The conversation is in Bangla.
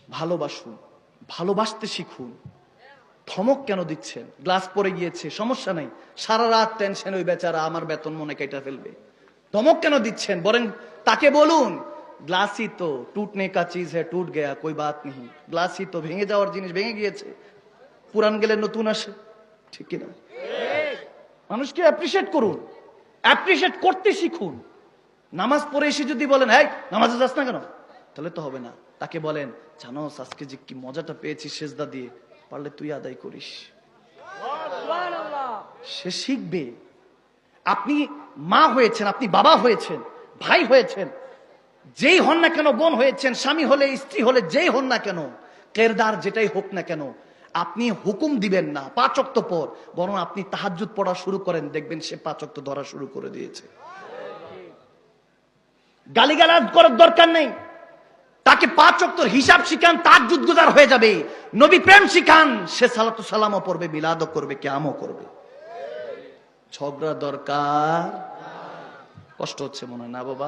ভালোবাসুন, ভালোবাসতে শিখুন। ধমক কেন দিচ্ছেন? গ্লাস পড়ে গিয়েছে, সমস্যা নাই, সারা রাত টেনশন, ওই বেচারা আমার বেতন মনে কেটে ফেলবে। ধমক কেন দিচ্ছেন? বরং তাকে বলুন, গ্লাসই তো টুটনে কা চিজ হ্যায়, টুট গয়া কোই বাত নেই। গ্লাসই তো, ভেঙে যাওয়ার জিনিস ভেঙে গিয়েছে, পুরান গেলে নতুন আসে, ঠিক কিনা? মানুষকে অ্যাপ্রিশিয়েট করুন, অ্যাপ্রিশিয়েট করতে শিখুন। নামাজ পড়ে এসে যদি বলেন, হ্যাঁ নামাজে যাস না কেন, তাহলে তো হবে না। তাকে বলেন, জানোস আজকে যে কি মজাটা পেয়েছি সেজদা দিয়ে, পারলে তুই আদায় করিস। সে শিখবে। আপনি মা হয়েছেন, আপনি বাবা হয়েছেন, ভাই হয়েছেন, যেই হন না কেন, বোন হয়েছেন, স্বামী হলে, স্ত্রী হলে, যেই হন না কেন, কেরদার যেটাই হোক না কেন, আপনি হুকুম দিবেন না 5 ওয়াক্ত পর, বরং আপনি তাহাজ্জুদ পড়া শুরু করেন, দেখবেন সে 5 ওয়াক্ত ধরা শুরু করে দিয়েছে। গালিগালাজ করার দরকার নেই, তাকে 5 ওয়াক্তের হিসাব শিখান, তাহাজ্জুদ গুজার হয়ে যাবে। নবী প্রেম শিখান, সে সালাতু সালামও পড়বে, মিলাদও করবে, কিয়ামও করবে। ঝগড়া দরকার। কষ্ট হচ্ছে মনে হয় না বাবা?